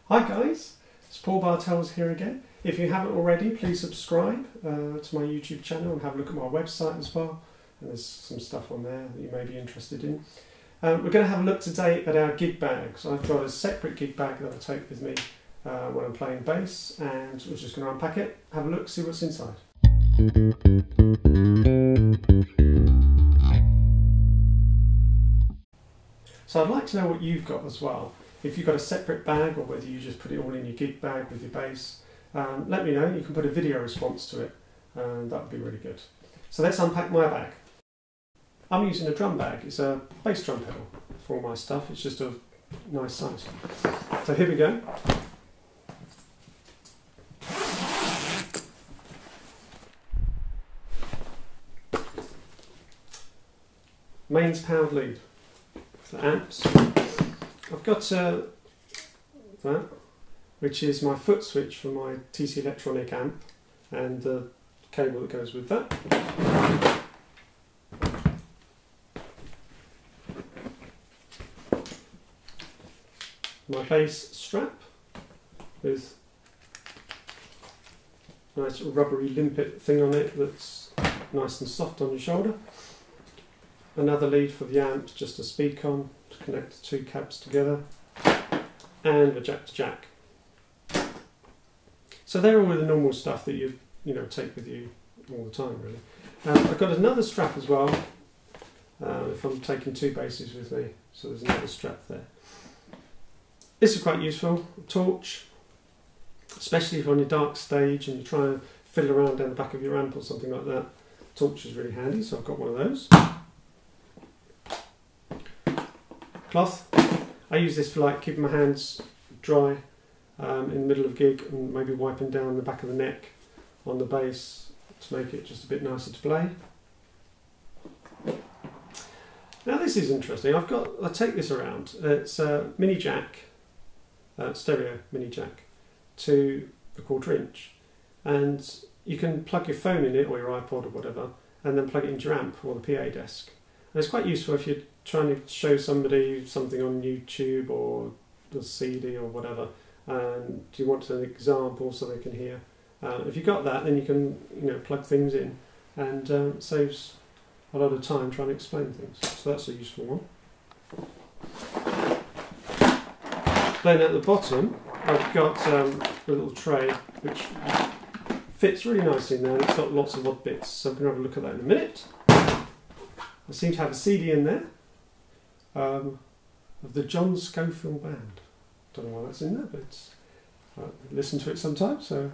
Hi guys, it's Paul Bartels here again. If you haven't already, please subscribe to my YouTube channel and have a look at my website as well. And there's some stuff on there that you may be interested in. We're going to have a look today at our gig bags. I've got a separate gig bag that I take with me when I'm playing bass, and we're just going to unpack it, have a look, see what's inside. So I'd like to know what you've got as well. If you've got a separate bag or whether you just put it all in your gig bag with your bass, let me know. You can put a video response to it, and that would be really good. So let's unpack my bag. I'm using a drum bag. It's a bass drum pedal for all my stuff. It's just a nice size. So here we go. Mains powered lead for amps. I've got that, which is my foot switch for my TC Electronic amp, and the cable that goes with that. My bass strap with a nice rubbery limpet thing on it that's nice and soft on your shoulder. Another lead for the amp, just a speedcon to connect the two cabs together, and a jack to jack. So they're all the normal stuff that you take with you all the time, really. I've got another strap as well if I'm taking two basses with me, so there's another strap there. This is quite useful, a torch, especially if you're on your dark stage and you're trying to fiddle around down the back of your amp or something like that. Torch is really handy, so I've got one of those. Cloth. I use this for like keeping my hands dry in the middle of a gig, and maybe wiping down the back of the neck on the bass to make it just a bit nicer to play. Now this is interesting. I take this around. It's a mini jack, stereo mini jack to a 1/4 inch, and you can plug your phone in it or your iPod or whatever, and then plug it into your amp or the PA desk. And it's quite useful if you're trying to show somebody something on YouTube or the CD or whatever, and you want an example so they can hear. If you've got that, then you can plug things in, and it saves a lot of time trying to explain things. So that's a useful one. Then at the bottom, I've got a little tray which fits really nicely in there, and it's got lots of odd bits. So I'm going to have a look at that in a minute. I seem to have a CD in there of the John Scofield Band. Don't know why that's in there, but I listen to it sometimes, so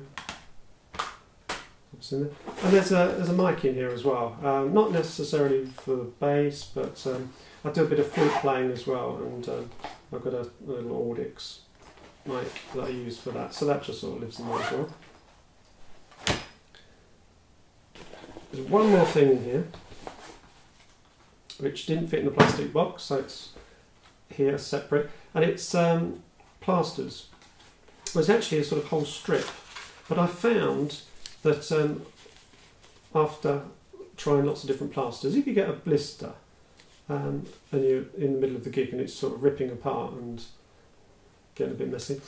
it's in there. And there's a mic in here as well. Not necessarily for the bass, but I do a bit of flute playing as well, and I've got a little Audix mic that I use for that. So that just sort of lives in there as well. There's one more thing in here, which didn't fit in the plastic box, so it's here separate, and it's plasters. Well, it's actually a sort of whole strip, but I found that after trying lots of different plasters, if you get a blister and you're in the middle of the gig and it's sort of ripping apart and getting a bit messy,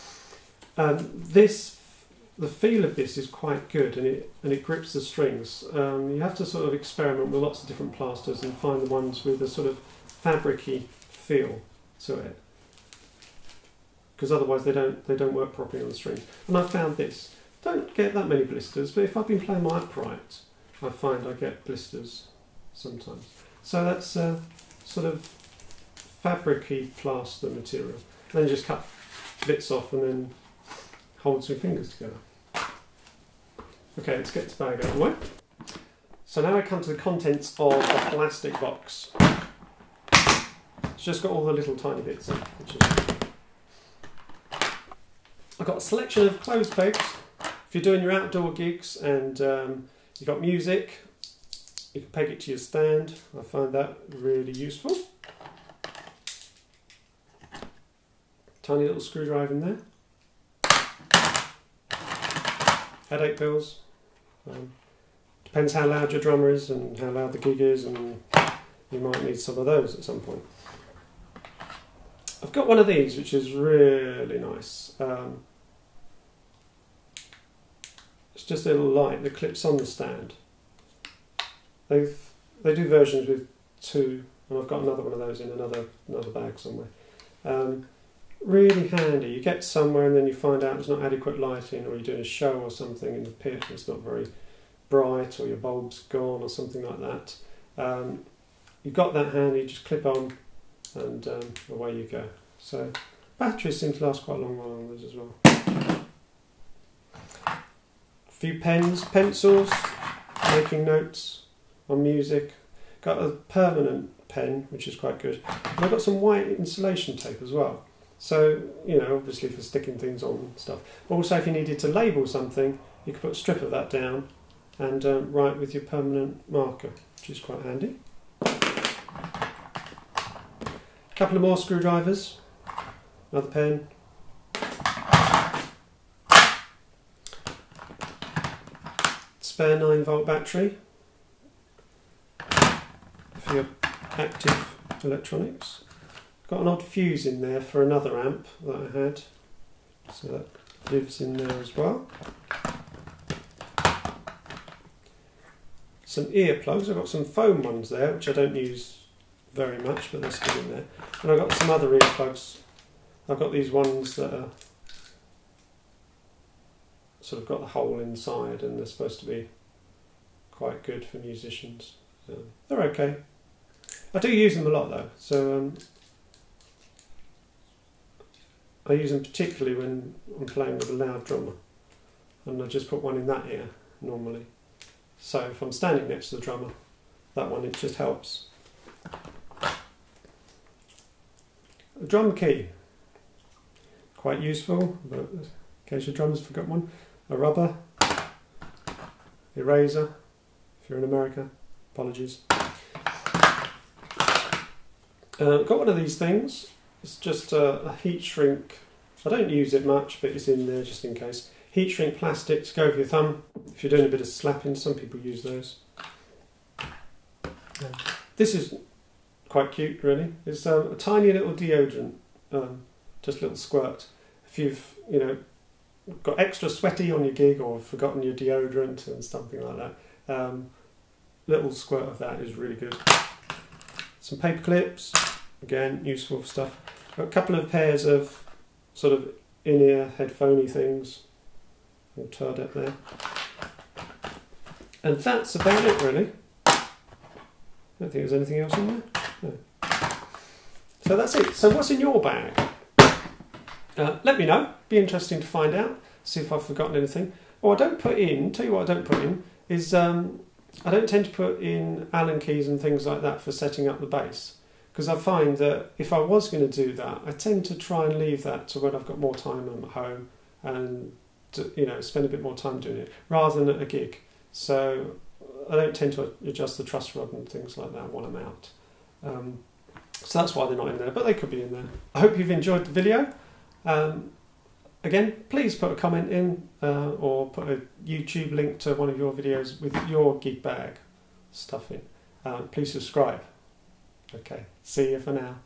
the feel of this is quite good, and it grips the strings. You have to sort of experiment with lots of different plasters and find the ones with a sort of fabric-y feel to it, because otherwise they don't work properly on the strings. And I found this. Don't get that many blisters, but if I've been playing my upright, I find I get blisters sometimes. So that's sort of fabric-y plaster material. And then just cut bits off and then hold some fingers together. Okay, let's get this bag out of the way. So now I come to the contents of the plastic box. It's just got all the little tiny bits in, which is... I've got a selection of clothes pegs. If you're doing your outdoor gigs and you've got music, you can peg it to your stand. I find that really useful. Tiny little screwdriver in there. Headache pills. Depends how loud your drummer is and how loud the gig is, and you might need some of those at some point. I've got one of these which is really nice. It's just a little light that clips on the stand. They do versions with two, and I've got another one of those in another bag somewhere. Really handy. You get somewhere and then you find out there's not adequate lighting, or you're doing a show or something in the pit, it's not very bright, or your bulb's gone or something like that. You've got that handy, just clip on and away you go. So batteries seem to last quite a long while on those as well. A few pens, pencils, making notes on music. Got a permanent pen, which is quite good. And I've got some white insulation tape as well. So, you know, obviously for sticking things on and stuff. Also, if you needed to label something, you could put a strip of that down and write with your permanent marker, which is quite handy. A couple of more screwdrivers, another pen. Spare 9-volt battery for your active electronics. Got an odd fuse in there for another amp that I had, so that lives in there as well. Some earplugs. I've got some foam ones there, which I don't use very much, but they're still in there. And I've got some other earplugs. I've got these ones that are sort of got the hole inside, and they're supposed to be quite good for musicians. They're okay. I do use them a lot though, so I use them particularly when I'm playing with a loud drummer, and I just put one in that ear normally. So if I'm standing next to the drummer, that one, it just helps. A drum key, quite useful, but in case your drummer's forgot one. A rubber, eraser, if you're in America, apologies. Got one of these things. It's just a heat shrink. I don't use it much, but it's in there just in case. Heat shrink plastic to go over your thumb. If you're doing a bit of slapping, some people use those. This is quite cute, really. It's a tiny little deodorant, just a little squirt. If you've, you know, got extra sweaty on your gig or forgotten your deodorant and something like that, little squirt of that is really good. Some paper clips, again, useful stuff. Got a couple of pairs of sort of in-ear headphoney things, all tied up there. And that's about it, really. I don't think there's anything else in there. No. So that's it. So what's in your bag? Let me know. Be interesting to find out. See if I've forgotten anything. Or I don't put in, tell you what I don't put in, is I don't tend to put in Allen keys and things like that for setting up the bass. Because I find that if I was going to do that, I tend to try and leave that to when I've got more time at home and to, you know, spend a bit more time doing it rather than at a gig. So I don't tend to adjust the truss rod and things like that when I'm out. So that's why they're not in there, but they could be in there. I hope you've enjoyed the video. Again, please put a comment in or put a YouTube link to one of your videos with your gig bag stuff in. Please subscribe. Okay, see you for now.